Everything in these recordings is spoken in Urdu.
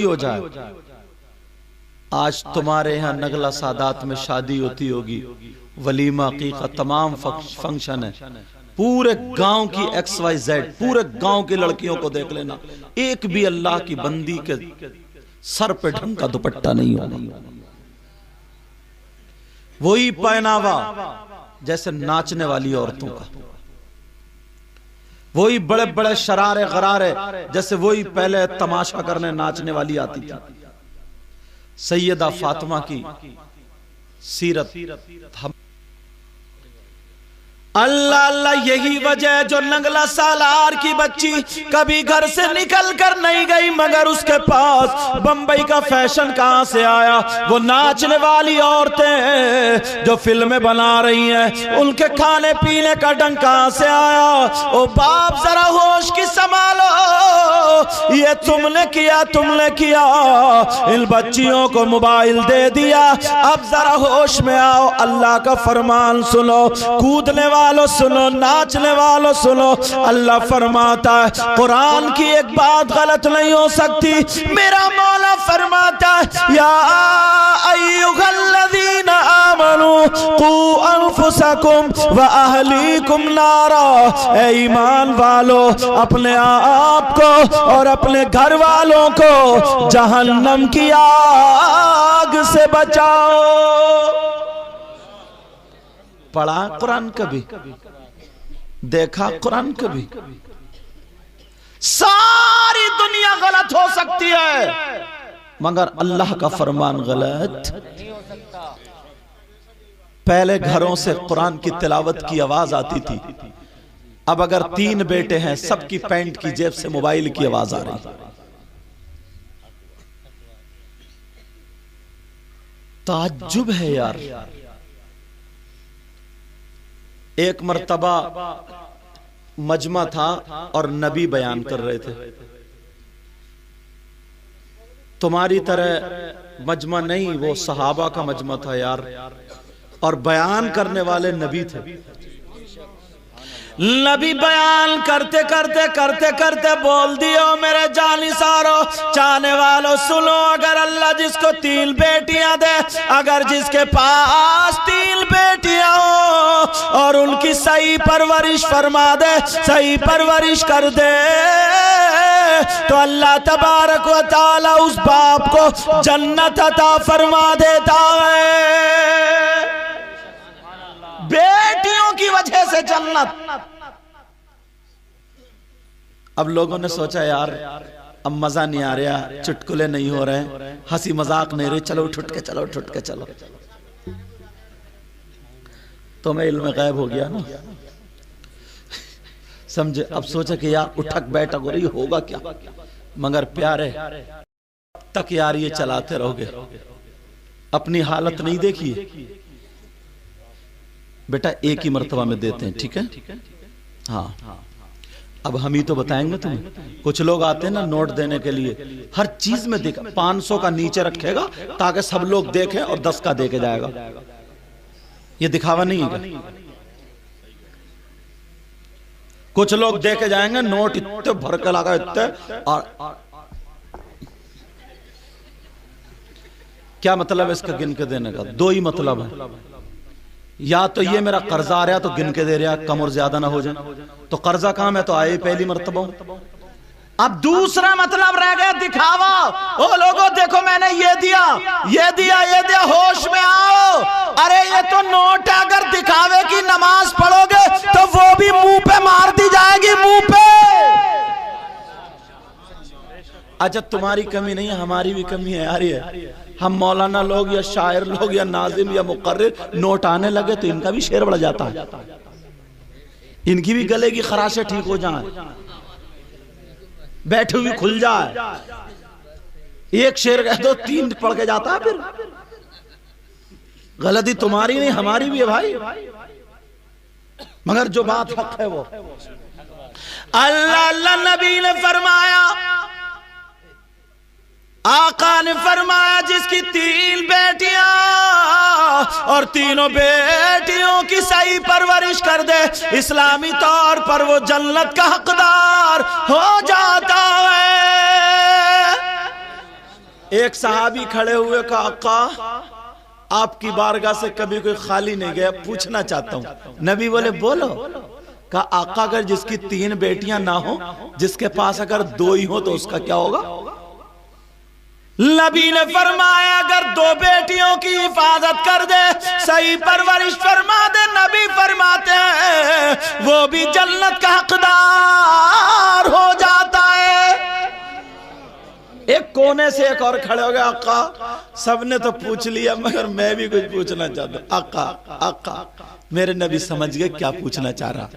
ہو جائے. آج تمہارے یہاں نگلا سادات میں شادی ہوتی ہوگی, ولیمہ عقیقہ تمام فنکشن ہے, پورے گاؤں کی ایکس وائی زیڈ, پورے گاؤں کی لڑکیوں کو دیکھ لینا, ایک بھی اللہ کی بندی کے سر پہ ڈھنگ کا دوپٹہ نہیں ہوگا. وہی پہناوا جیسے ناچنے والی عورتوں کا, وہی بڑے بڑے شرارے غرارے جیسے وہی پہلے تماشا کرنے ناچنے والی آتی تھی. سیدہ فاطمہ کی سیرت اللہ اللہ, یہی وجہ جو نگلا سالار کی بچی کبھی گھر سے نکل کر نہیں گئی, مگر اس کے پاس بمبئی کا فیشن کہاں سے آیا, وہ ناچنے والی عورتیں جو فلمیں بنا رہی ہیں ان کے کھانے پینے کا ڈنگ کہاں سے آیا. او باپ ذرا ہوش کی سنبھالو, یہ تم نے کیا, ان بچیوں کو موبائل دے دیا, اب ذرا ہوش میں آؤ, اللہ کا فرمان سنو, کودنے والوں سنو, ناچنے والوں سنو. اللہ فرماتا ہے قرآن کی ایک بات غلط نہیں ہو سکتی, میرا مولا فرماتا ہے یا ایھا الذین آمنوا قوا انفسکم واہلیکم نارا, اے ایمان والو اپنے آپ کو اور اپنے گھر والوں کو جہنم کی آگ سے بچاؤ. پڑھا قرآن کبھی, دیکھا قرآن کبھی؟ ساری دنیا غلط ہو سکتی ہے مگر اللہ کا فرمان غلط. پہلے گھروں سے قرآن کی تلاوت کی آواز آتی تھی, اب اگر 3 بیٹے ہیں سب کی پینٹ کی جیب سے موبائل کی آواز آ رہی. تعجب ہے یار. ایک مرتبہ مجمع تھا اور نبی بیان کر رہے تھے, تمہاری طرح مجمع نہیں, وہ صحابہ کا مجمع تھا یار, اور بیان کرنے والے نبی تھے. نبی بیان کرتے بول دیو میرے جانثارو چاہنے والو سنو, اگر اللہ جس کو 3 بیٹیاں دے, اگر جس کے پاس 3 بیٹیاں ہو اور ان کی صحیح پرورش فرما دے, صحیح پرورش کر دے, تو اللہ تبارک و تعالی اس باپ کو جنت عطا فرما دیتا ہے. بیٹیوں کی وجہ سے جنت. اب لوگوں نے سوچا یار اب مزہ نہیں آ رہا, چٹکلے نہیں ہو رہے, ہنسی مذاق نہیں رہی, چلو اٹھ کے چلو. تو میں علم غیب ہو گیا نا, سمجھے. اب سوچا کہ یار اٹھک بیٹھک ہو رہی ہوگا کیا, مگر پیارے تک یار یہ چلاتے رہو گے, اپنی حالت نہیں دیکھیے. بیٹا ایک ہی مرتبہ میں دیتے ہیں, ٹھیک ہے؟ ہاں, اب ہم ہی تو بتائیں گے تمہیں. کچھ لوگ آتے ہیں نا نوٹ دینے کے لیے, ہر چیز میں دیکھا 500 کا نیچے رکھے گا تاکہ سب لوگ دیکھیں اور 10 کا دے کے جائے گا. یہ دکھاوا نہیں ہے. کچھ لوگ دے کے جائیں گے نوٹ اتنے بھر کے لگا اتنے, اور کیا مطلب ہے اس کا گن کے دینے کا؟ 2 ہی مطلب ہے, یا تو یہ میرا قرضہ آ رہا تو گن کے دے رہا, کم اور زیادہ نہ ہو جائے. تو قرضہ کام ہے تو آئے پہلی مرتبہ. اب دوسرا مطلب رہ گیا دکھاوا. او لوگوں دیکھو میں نے یہ دیا, ہوش میں آؤ. ارے یہ تو نوٹ ہے, اگر دکھاوے کی نماز پڑھو گے تو وہ بھی منہ پہ مار دی جائے گی, منہ پہ. اچھا تمہاری کمی نہیں ہے, ہماری بھی کمی ہے یار. یہ ہم مولانا لوگ یا شاعر لوگ یا ناظم یا مقرر نوٹ آنے لگے تو ان کا بھی شعر بڑھ جاتا ہے, ان کی بھی گلے کی خراشیں ٹھیک ہو جائیں, بیٹھے ہوئی کھل جائے. ایک شعر کہہ دو 3 پڑھ کے جاتا ہے. پھر غلطی تمہاری نہیں ہماری بھی ہے بھائی, مگر جو بات حق ہے وہ. اللہ نبی نے فرمایا, آقا نے فرمایا جس کی 3 بیٹیاں اور تینوں بیٹیوں کی صحیح پرورش کر دے, اسلامی طور پر وہ جنت کا حقدار ہو جاتا ہے. ایک صحابی کھڑے ہوئے کہا آقا آپ کی بارگاہ سے کبھی کوئی خالی نہیں گیا، پوچھنا چاہتا ہوں۔ نبی بولے بولو۔ کہا آقا اگر جس کی 3 بیٹیاں نہ ہوں، جس کے پاس اگر 2 ہی ہوں تو اس کا کیا ہوگا؟ نبی نے فرمایا اگر 2 بیٹیوں کی حفاظت کر دے، صحیح پرورش فرما دے، نبی فرماتے ہیں وہ بھی جنت کا حقدار ہو جاتا ہے۔ ایک کونے سے ایک اور کھڑے ہو گئے آقا سب نے تو پوچھ لیا مگر میں بھی کچھ پوچھنا چاہتا ہوں۔ آقا میرے نبی سمجھ گئے کیا پوچھنا چاہ رہا،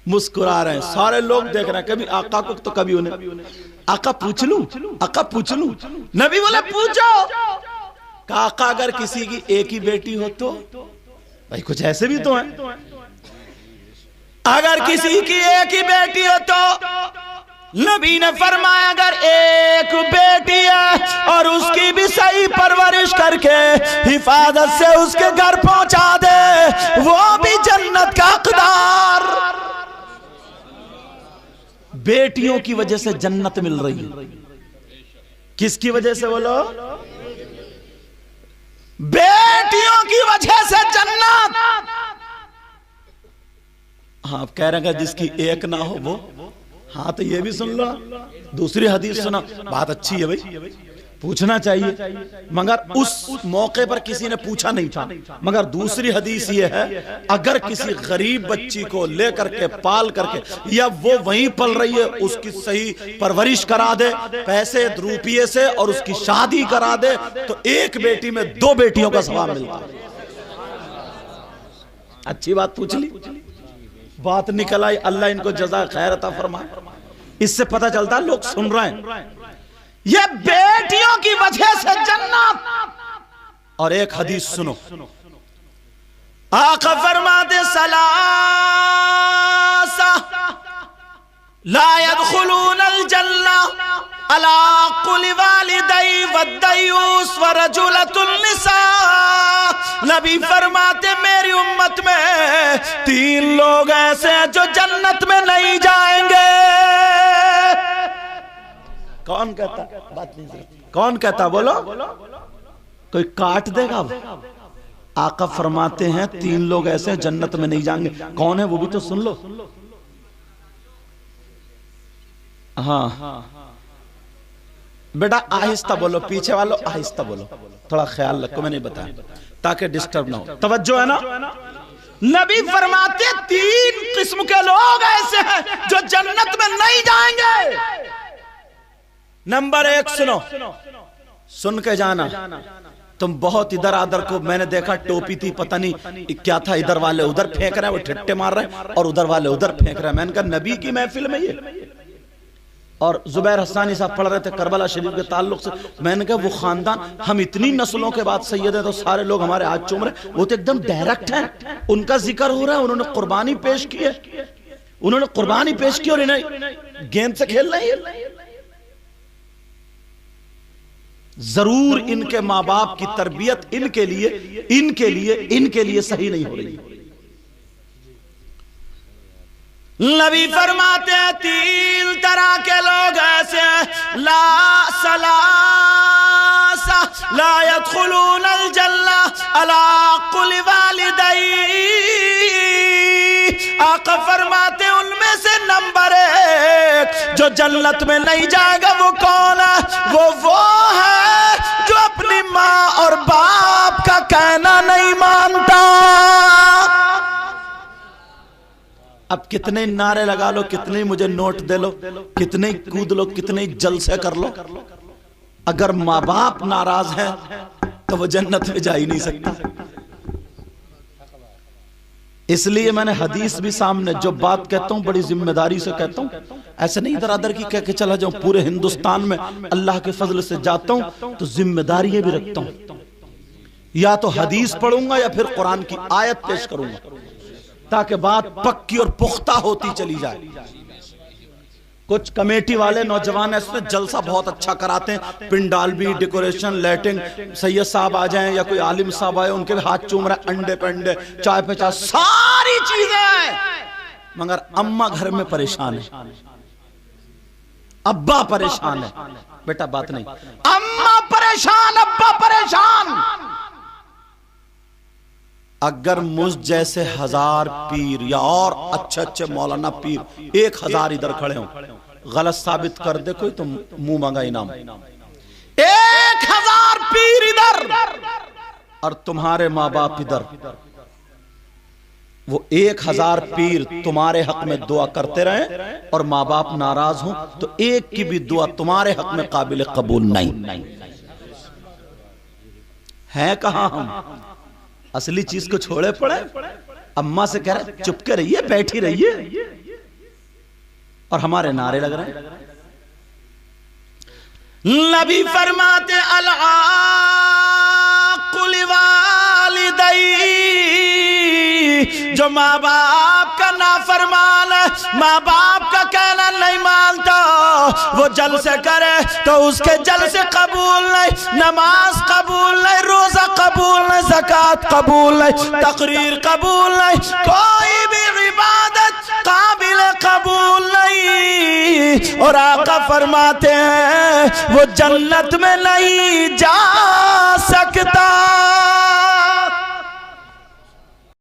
مسکرا رہے ہیں، سارے لوگ دیکھ رہے ہیں، کبھی آقا کو تو کبھی انہیں، آقا پوچھ لوں، آقا پوچھ لوں؟ نبی بولے پوچھو۔ کہا آقا اگر کسی کی ایک ہی بیٹی ہو تو؟ بھائی کچھ ایسے بھی تو ہیں، اگر کسی کی ایک ہی بیٹی ہو تو؟ نبی نے فرمایا اگر ایک بیٹی ہے اور اس کی بھی صحیح پرورش کر کے حفاظت سے اس کے گھر پہنچا دے، وہ بھی جنت کا حقدار۔ بیٹیوں کی وجہ سے جنت مل رہی ہے، کس کی وجہ سے بولو؟ بیٹیوں کی وجہ سے جنت۔ ہاں آپ کہہ رہے ہیں جس کی ایک نہ ہو وہ، ہاں تو یہ بھی سن لو، دوسری حدیث سنا، بات اچھی ہے بھائی، پوچھنا چاہیے، مگر اس موقع پر کسی نے پوچھا نہیں تھا۔ مگر دوسری حدیث یہ ہے اگر کسی غریب بچی کو لے کر کے پال کر کے، یا وہ وہیں پل رہی ہے، اس کی صحیح پرورش کرا دے پیسے روپیے سے اور اس کی شادی کرا دے تو ایک بیٹی میں 2 بیٹیوں کا ثواب ملتا ہے۔ اچھی بات پوچھ لی، بات نکل آئی، اللہ ان کو جزا خیر عطا فرمائے۔ اس سے پتہ چلتا ہے لوگ سن رہے ہیں، یہ بیٹیوں کی وجہ سے جنت۔ اور ایک حدیث سنو، آقا فرماتے ثلاثہ لا يدخلون الجنہ علی قل والدی والدیوس ورجلۃ النساء۔ نبی فرماتے میری امت میں 3 لوگ ایسے ہیں جو جنت میں نہیں جائیں گے۔ کون کہتا؟ بات نہیں، کون کہتا بولو؟ کوئی کاٹ دے گا؟ آقا فرماتے ہیں 3 لوگ ایسے ہیں جنت میں نہیں جائیں گے، کون ہے وہ بھی تو سن لو۔ ہاں بیٹا آہستہ بولو، پیچھے والو آہستہ بولو، تھوڑا خیال رکھو، میں نہیں بتایا تاکہ ڈسٹرب نہ ہو، توجہ ہے نا۔ نبی فرماتے 3 قسم کے لوگ ایسے ہیں جو جنت میں نہیں جائیں گے۔ نمبر 1 سنو، سن کے جانا، تم بہت ادھر آدھر کو، میں نے دیکھا ٹوپی تھی پتہ نہیں کیا تھا، ادھر والے ادھر پھینک رہے ہیں، وہ ٹھٹے مار رہے ہیں اور ادھر والے ادھر پھینک رہے ہیں۔ میں نے کہا نبی کی محفل میں یہ، اور زبیر حسانی صاحب پڑھ رہے تھے کربلا شریف کے تعلق سے، میں نے کہا وہ خاندان، ہم اتنی نسلوں کے بعد سید ہیں تو سارے لوگ ہمارے ہاتھ چوم رہے ہیں، وہ تو ایک دم ڈائریکٹ ہیں، ان کا ذکر ہو رہا ہے، انہوں نے قربانی پیش کی ہے، انہوں نے قربانی پیش کی اور انہیں گیند سے کھیل رہے ہیں۔ ضرور ان کے ماں باپ کی تربیت ان کے لیے صحیح نہیں ہو رہی۔ نبی فرماتے ہیں 3 طرح کے لوگ ایسے ہیں، لا ثلاثہ لا يدخلون الجنہ علی قل والدی۔ آقا فرماتے ہیں ان میں سے نمبر 1 جو جنت میں نہیں جائے گا وہ کون ہے؟ وہ ہے جو اپنی ماں اور باپ کا کہنا نہیں مانتا۔ اب کتنے نعرے لگا لو، کتنے مجھے نوٹ دے لو، کتنے کود لو، کتنے جلسے کر لو، اگر ماں باپ ناراض ہیں تو وہ جنت میں جا ہی نہیں سکتا۔ اس لیے میں نے حدیث بھی سامنے جو بات کہتا ہوں بڑی ذمہ داری سے کہتا ہوں، ایسے نہیں ادھر ادھر کی کہہ کے چلا جاؤں، پورے ہندوستان میں اللہ کے فضل سے جاتا ہوں تو ذمہ داریاں بھی رکھتا ہوں، یا تو حدیث پڑھوں گا یا پھر قرآن کی آیت پیش کروں گا تاکہ بات پکی اور پختہ ہوتی چلی جائے۔ کچھ کمیٹی والے نوجوان اس میں جلسہ بہت اچھا کراتے ہیں، پنڈال بھی، ڈیکوریشن، لائٹنگ، سید صاحب آ جائیں یا کوئی عالم صاحب آئے ان کے بھی ہاتھ چوم رہے ہیں، انڈے پہ انڈے، چائے پہ چائے، ساری چیزیں ہیں، مگر اماں گھر میں پریشان ہے، ابا پریشان ہے، بیٹا بات نہیں، اماں پریشان، ابا پریشان۔ اگر مجھ جیسے 1000 پیر یا اور اچھے اچھے مولانا پیر 1000 ادھر کھڑے ہوں، غلط ثابت کر دے کوئی تو منہ مانگا انعام۔ 1000 پیر ادھر اور تمہارے ماں باپ ادھر، وہ 1000 پیر تمہارے حق میں دعا کرتے رہے اور ماں باپ ناراض ہوں تو ایک کی بھی دعا تمہارے حق میں قابل قبول نہیں ہے۔ کہاں ہم اصلی چیز کو چھوڑے پڑے؟ اماں سے کہہ رہے چپ کے رہیے، بیٹھی رہیے، اور ہمارے نعرے لگ رہے ہیں۔ نبی فرماتے العاق لوالدی، جو ماں باپ کا نافرمان ہے، ماں باپ کا کہنا نہیں مانتا، وہ جلسے کرے تو اس کے جلسے قبول نہیں، نماز قبول نہیں، روزہ قبول نہیں، زکوٰۃ قبول نہیں، تقریر قبول نہیں، کوئی بھی عبادت قابل قبول نہیں۔ اور آقا فرماتے ہیں وہ جنت میں نہیں جا سکتا۔